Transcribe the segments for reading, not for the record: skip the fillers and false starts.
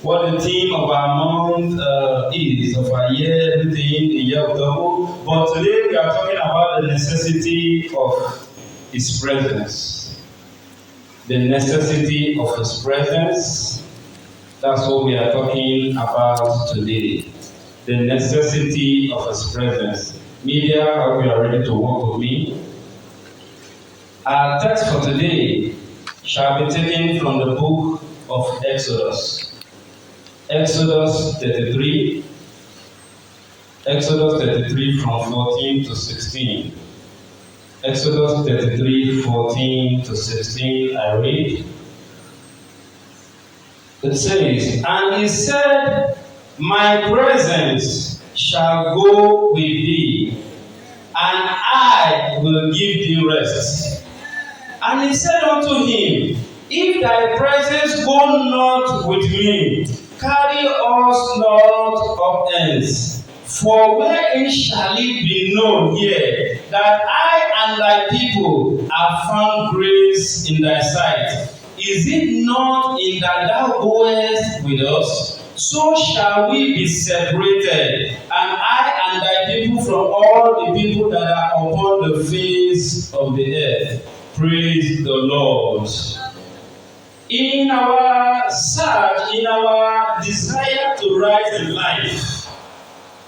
what the theme of our month is, of our year, everything, the year of double. But today we are talking about the necessity of His presence. The necessity of His presence. That's what we are talking about today. The necessity of His presence. Media, I hope you are ready to work with me. Our text for today shall be taken from the book of Exodus. Exodus 33. Exodus 33 from 14 to 16. Exodus 33, 14 to 16, I read. It says, "And he said, My presence shall go with thee, and I will give thee rest. And he said unto him, If thy presence go not with me, carry us not up hence. For wherein shall it be known here that I and thy people have found grace in thy sight? Is it not in that thou goest with us? So shall we be separated, and I and thy people from all the people that are upon the face of the earth." Praise the Lord. In our search, in our desire to rise in life,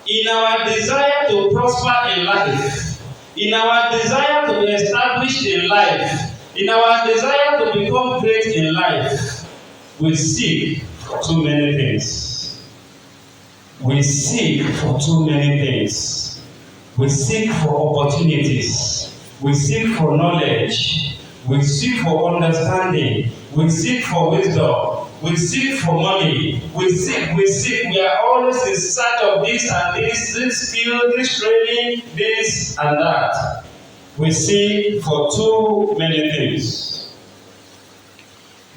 in our desire to prosper in life, in our desire to be established in life, in our desire to become great in life, we seek for too many things. We seek for too many things. We seek for opportunities. We seek for knowledge. We seek for understanding. We seek for wisdom. We seek for money. We seek. We are always in search of this and this skill, this training, this and that. We seek for too many things.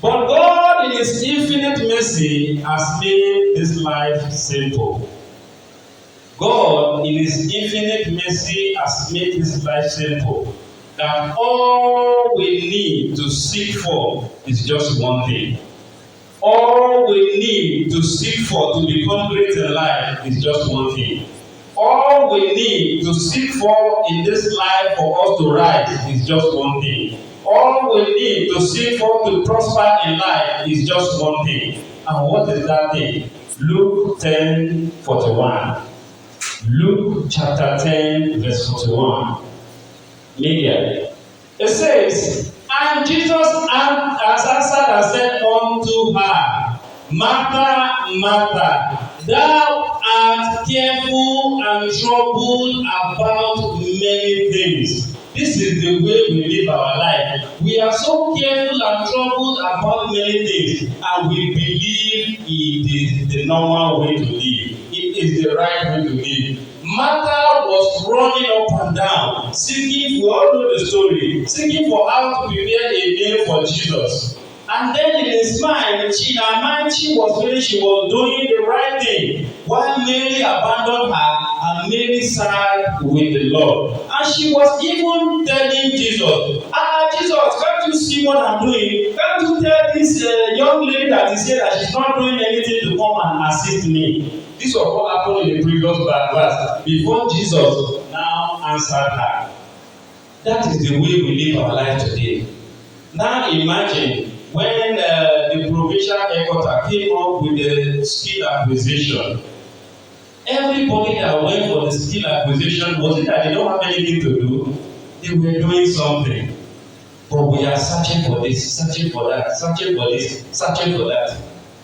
But God, in His infinite mercy, has made this life simple. God, in His infinite mercy, has made this life simple. That all we need to seek for is just one thing. All we need to seek for to become great in life is just one thing. All we need to seek for in this life for us to rise is just one thing. All we need to seek for to prosper in life is just one thing. And what is that thing? Luke 10:41. Luke chapter 10, verse 41. Media. It says, "And Jesus answered and said unto her, Martha, Martha, thou art careful and troubled about many things." This is the way we live our life. We are so careful and troubled about many things, and we believe it is the normal way to live. It is the right way to live. Martha was running up and down, seeking, we all know the story, seeking for how to prepare a meal for Jesus. And then in his mind, she was feeling she was doing the right thing, while Mary abandoned her and Mary sat with the Lord. And she was even telling Jesus, Jesus, can't you see what I'm doing? Can't you tell this young lady that is here that she's not doing anything to come and assist me? This was what happened in the previous verse, before Jesus now answered her. That is the way we live our life today. Now imagine when the provincial headquarters came up with the skill acquisition. Everybody that went for the skill acquisition, was it that they don't have anything to do? They were doing something. But we are searching for this, searching for that, searching for this, searching for that.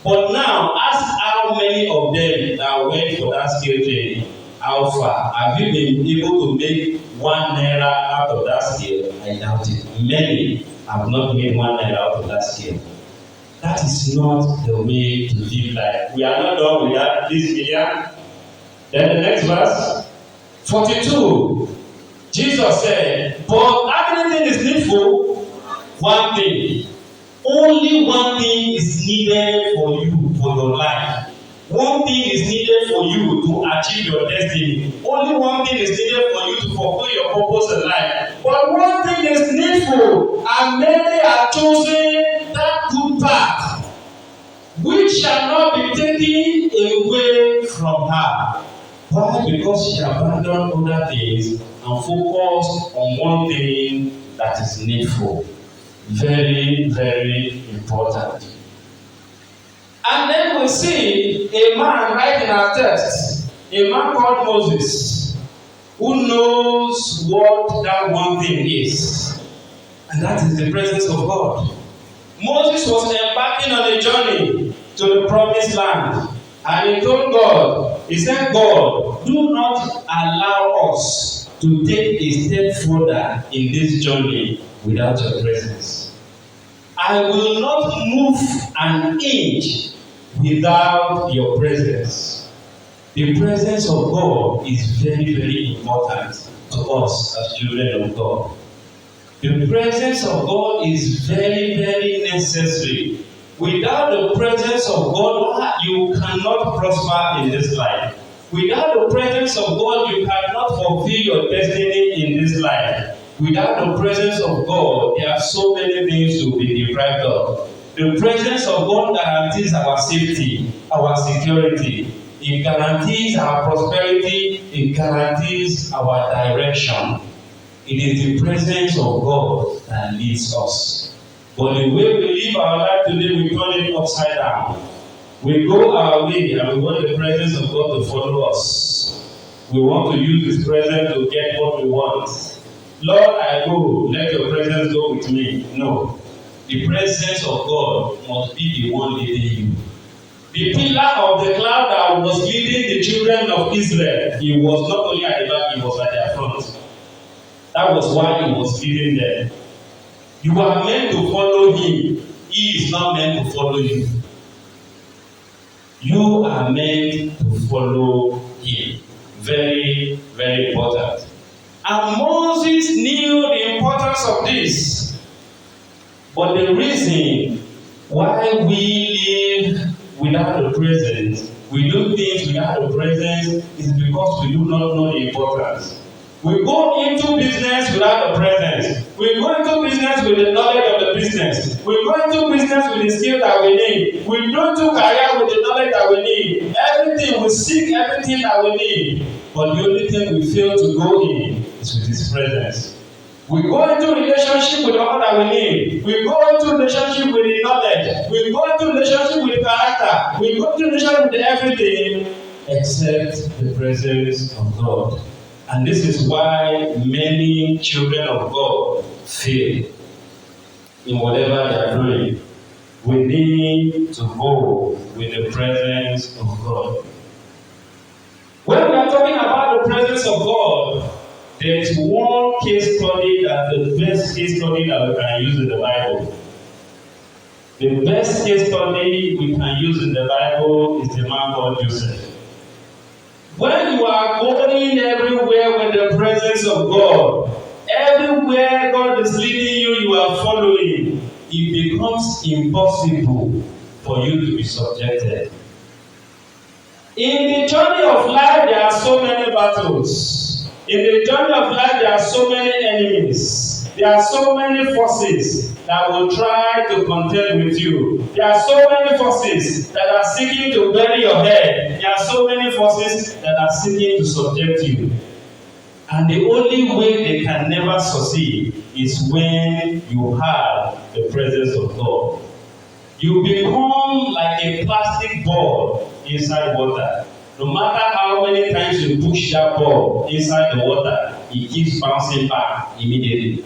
But now, ask how many of them that went for that skill training, how far? Have you been able to make 1 naira out of that skill? I doubt it. Many have not made 1 naira out of that skill. That is not the way to live life. We are not done with that, this video. Then the next verse, 42. Jesus said, "But everything is needful, one thing. Only one thing is needed for you, for your life. One thing is needed for you to achieve your destiny. Only one thing is needed for you to fulfill your purpose in life. But one thing is needful, and many are choosing that good path. which shall not be taken away from her. Why? Because she abandoned other things and focused on one thing that is needful. Very, very important. And then we see a man right in our text, a man called Moses, who knows what that one thing is. And that is the presence of God. Moses was embarking on a journey to the promised land. And he told God, he said, God, do not allow us to take a step further in this journey without your presence. I will not move an inch without your presence. The presence of God is very, very important to us as children of God. The presence of God is very, very necessary. Without the presence of God, you cannot prosper in this life. Without the presence of God, you cannot fulfill your destiny in this life. Without the presence of God, there are so many things to be deprived of. The presence of God guarantees our safety, our security. It guarantees our prosperity. It guarantees our direction. It is the presence of God that leads us. But the way we live our life today, we turn it upside down. We go our way and we want the presence of God to follow us. We want to use His presence to get what we want. Lord, I go, let your presence go with me. No. The presence of God must be the one leading you. The pillar of the cloud that was leading the children of Israel, he was not only at the back, he was at their front. That was why he was leading them. You are meant to follow him. He is not meant to follow you. You are meant to follow him. Very, very important. And Moses knew the importance of this. But the reason why we live without the presence, we do things without the presence, is because we do not know the importance. We go into business without the presence. We go into business with the knowledge of the business. We go into business with the skill that we need. We go into career with the knowledge that we need. Everything, we seek everything that we need. But the only thing we fail to go in is with His presence. We go into relationship with all that we need. We go into relationship with the knowledge. We go into relationship with character. We go into relationship with everything except the presence of God. And this is why many children of God fail in whatever they are doing. We need to go with the presence of God. When we are talking about the presence of God, there is one case study that the best case study that we can use in the Bible. The best case study we can use in the Bible is the man called Joseph. When you are going everywhere with the presence of God, everywhere God is leading you, you are following, it becomes impossible for you to be subjected. In the journey of life, there are so many battles. In the journey of life, there are so many enemies. There are so many forces that will try to contend with you. There are so many forces that are seeking to bury your head. There are so many forces that are seeking to subject you. And the only way they can never succeed is when you have the presence of God. You become like a plastic ball inside water. No matter how many times you push that ball inside the water, it keeps bouncing back immediately.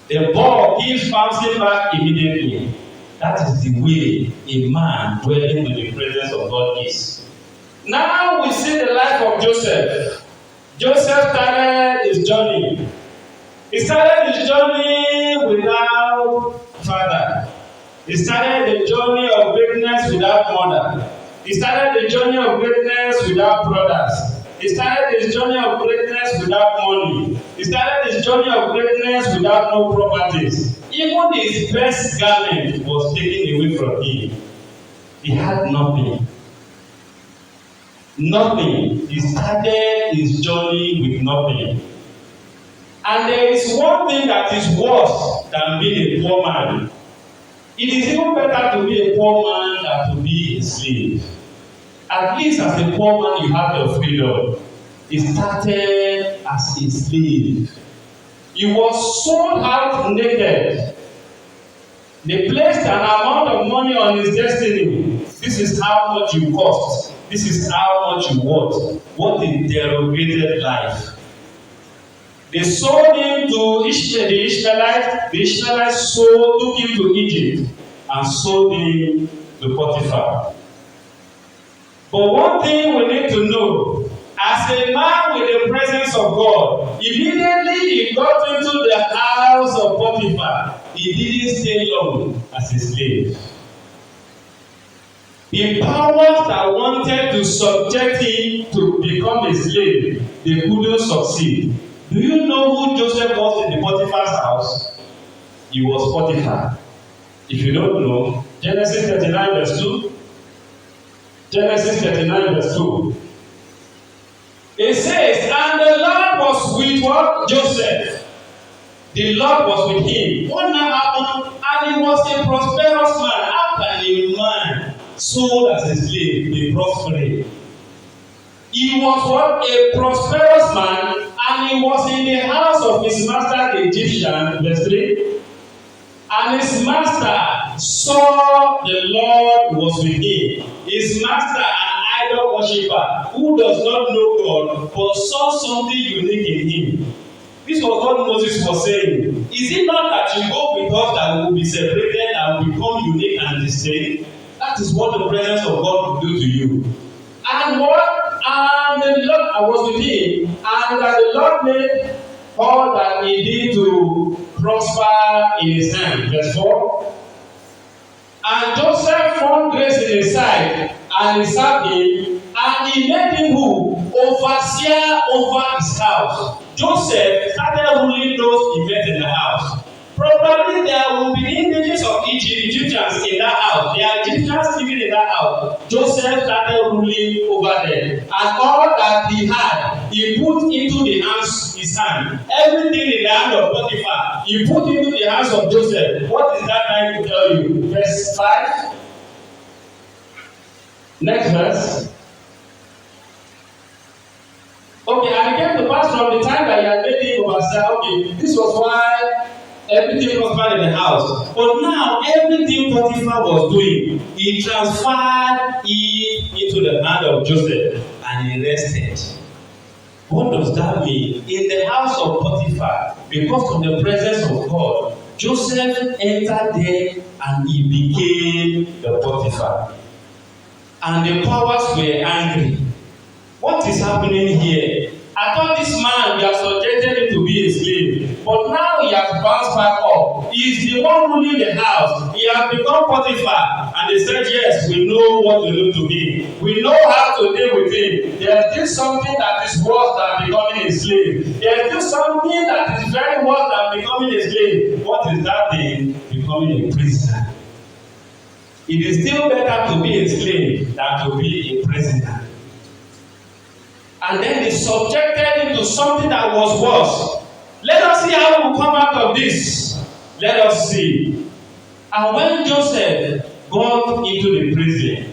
The ball keeps bouncing back immediately. That is the way a man dwelling with the presence of God is. Now we see the life of Joseph. Joseph started his journey. He started his journey without father. He started the journey of greatness without mother. He started the journey of greatness without brothers. He started his journey of greatness without money. He started his journey of greatness without no properties. Even his best garment was taken away from him. He had nothing. Nothing. He started his journey with nothing. And there is one thing that is worse than being a poor man. It is even better to be a poor man than to be a slave. At least as a poor man, you have your freedom. He started as a slave. He was sold out naked. They placed an amount of money on his destiny. This is how much you cost. This is how much you worth. What a derogated life. They sold him to the Ishmaelites. The Ishmaelites took him to Egypt and sold him to Potiphar. But one thing we need to know, as a man with the presence of God, immediately he got into the house of Potiphar. He didn't stay long as a slave. The powers that wanted to subject him to become a slave, they couldn't succeed. Do you know who Joseph was in the Potiphar's house? He was Potiphar. If you don't know, Genesis 39 verse 2. Genesis 39 verse 2. It says, and the Lord was with what? Joseph. The Lord was with him. What now happened? And he was a prosperous man. How can a man sold as a slave be prospering? He was what? A prosperous man, and he was in the house of his master the Egyptian, verse 3. And his master saw the Lord was with him. His master, an idol worshipper, who does not know God, but saw something unique in him. This was what Moses was saying. Is it not that you go with us that we will be separated and become unique and distinct? That is what the presence of God will do to you. And what? And the Lord, I was with him, and that the Lord made all that he did to prosper in his hand. Verse 4. And Joseph found grace in his sight, and he served him, and he made him who? Overseer over his house. Joseph started ruling those he met in the house. Probably there will be images of Egyptians in that house. There are Egyptians living in that house. Joseph started ruling over them. And all that he had, he put into his hand. Everything in the hand of Potiphar, he put into the hands of Joseph. What is that trying to tell you? Verse 5. Next verse. Okay, and it came to pass from the time that he had made him overseer. Okay, this was why everything prospered in the house. But now, everything Potiphar was doing, he transferred it into the hand of Joseph, and he rested. What does that mean? In the house of Potiphar, because of the presence of God, Joseph entered there and he became the Potiphar. And the powers were angry. What is happening here? I thought this man, we have subjected him to be a slave, but now he has bounced back up. He is the one ruling the house. He has become Potiphar, and they said, yes, we know what to do to him. We know how to deal with him. There is still something that is worse than becoming a slave. There is still something that is very worse than becoming a slave. What is that thing? Becoming a prisoner. It is still better to be a slave than to be a prisoner. And then they subjected him to something that was worse. Let us see how we will come out of this. Let us see. And when Joseph got into the prison,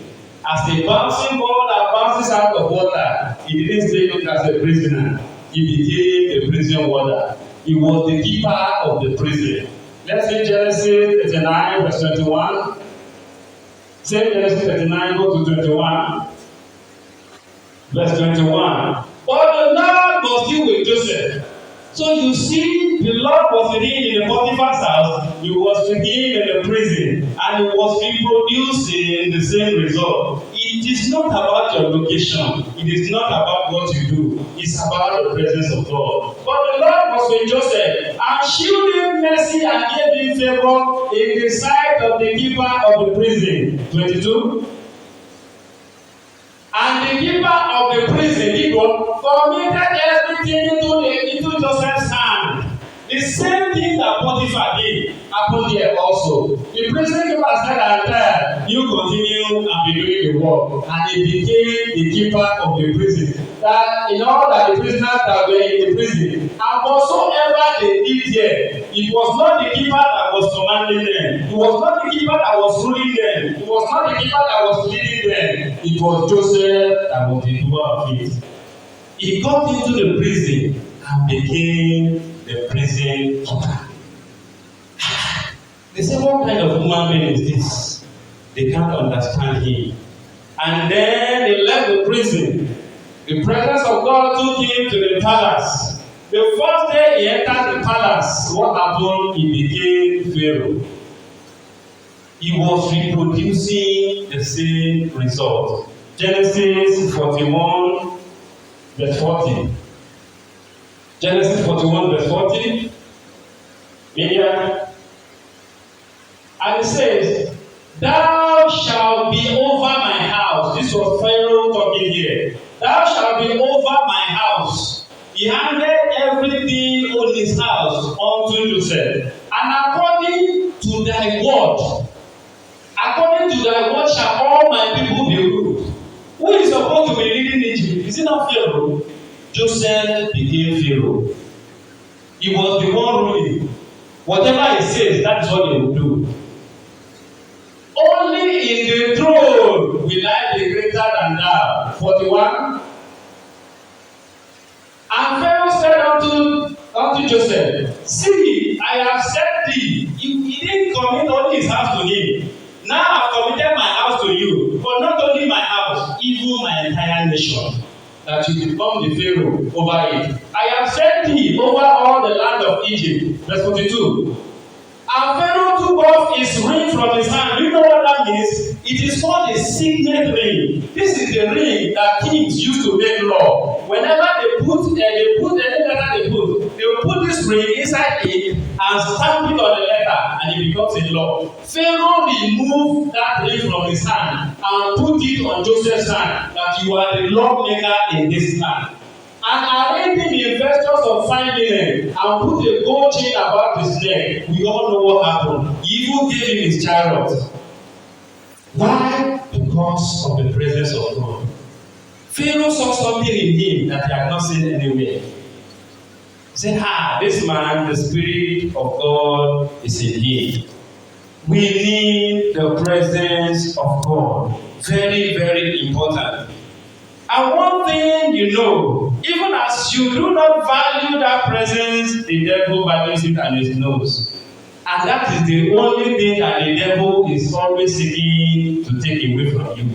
as a bouncing ball that bounces out of water, he didn't stay as a prisoner. He became a prison warder. He was the keeper of the prison. Let's see Genesis 39, verse 21. Say Genesis 39, go to 21. Verse 21. But the Lord was still with Joseph. So you see, the Lord was with him in the Potiphar's house. He was with him in the prison. And he was reproducing the same result. It is not about your location. It is not about what you do. It's about the presence of God. But the Lord was with Joseph and shewed him mercy and gave him favor in the sight of the keeper of the prison. 22. And the keeper of the prison, committed everything into Joseph's hand. The same thing that Potiphar did happened here also. The prison keeper said, you continue and be doing the work. And he became the keeper of the prison. That in all that the prisoners that were in the prison, and whatsoever they did here, It was not the keeper that was commanding them. It was not the keeper that was ruling them. It was not the keeper that was leading them. It was Joseph that was the doer of it. He got into the prison and became the prison keeper. They say, what kind of human being is this? They can't understand him. And then they left the prison. The presence of God took him to the palace. The first day he entered the palace, what happened? He became Pharaoh. He was reproducing the same result. Genesis 41, verse 40. Genesis 41, verse 40. Media. And it says, thou shalt be over my house. This was Pharaoh talking here. Thou shalt be over my house. He handed everything on his house unto Joseph. And according to thy word shall all my people be ruled. Who is supposed to be leading Egypt? Is it not Pharaoh? Joseph became Pharaoh. He was the one ruling. Whatever he says, that is what he will do. Only in the throne will I be greater than thou. 41. And Pharaoh said unto Joseph, see, I have set thee. He didn't commit only his house to him. Now I have committed my house to you. But not only my house, even my entire nation. That you become the Pharaoh over it. I have set thee over all the land of Egypt. Verse 42. And Pharaoh took off his ring from his hand. You know what that means? It is called a signet ring. This is the ring that kings used to make law. Whenever they will put this ring inside it and stamp it on the letter, and it becomes a law. Pharaoh removed that ring from his hand and put it on Joseph's hand, that you are the lawmaker in this land. And arranging the investors of fine linen and put a gold chain about his neck. We all know what happened. He even gave him his chariot. Why? Because of the presence of God. Pharaoh saw something in him that he had not seen anywhere. He said, this man, the Spirit of God is in him. We need the presence of God. Very, very important. And one thing you know, even as you do not value that presence, the devil values it and it knows. And that is the only thing that the devil is always seeking to take away from you.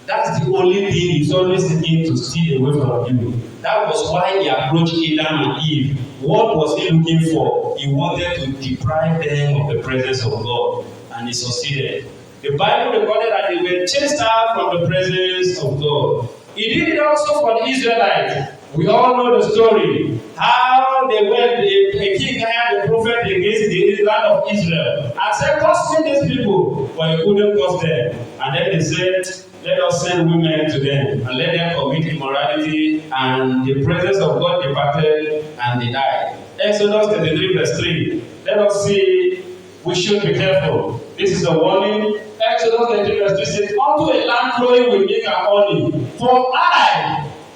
That's the only thing he's always seeking to steal away from you. That was why he approached Adam and Eve. What was he looking for? He wanted to deprive them of the presence of God. And he succeeded. The Bible recorded that they were chased out from the presence of God. He did it also for the Israelites. We all know the story. How they went, a king hired a prophet against the land of Israel and said, curse me these people. But he couldn't curse them. And then they said, let us send women to them and let them commit immorality. And the presence of God departed and they died. Exodus 33 verse 3. Let us see, we should be careful. This is a warning. Exodus 33 verse 3 says, unto a land flowing with milk and honey.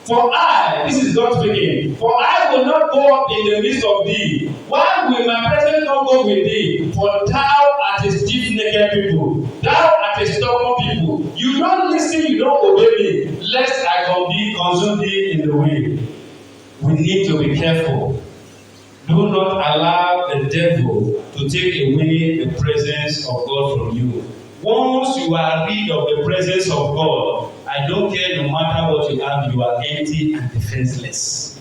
For I, this is God speaking, for I will not go up in the midst of thee. Why will my presence not go with thee? For thou art a stiff-necked people. Thou art a stubborn people. You don't listen, you don't obey me, lest I consume thee in the way. We need to be careful. Do not allow the devil to take away the presence of God from you. Once you are rid of the presence of God, I don't care no matter what you have, you are empty and defenseless.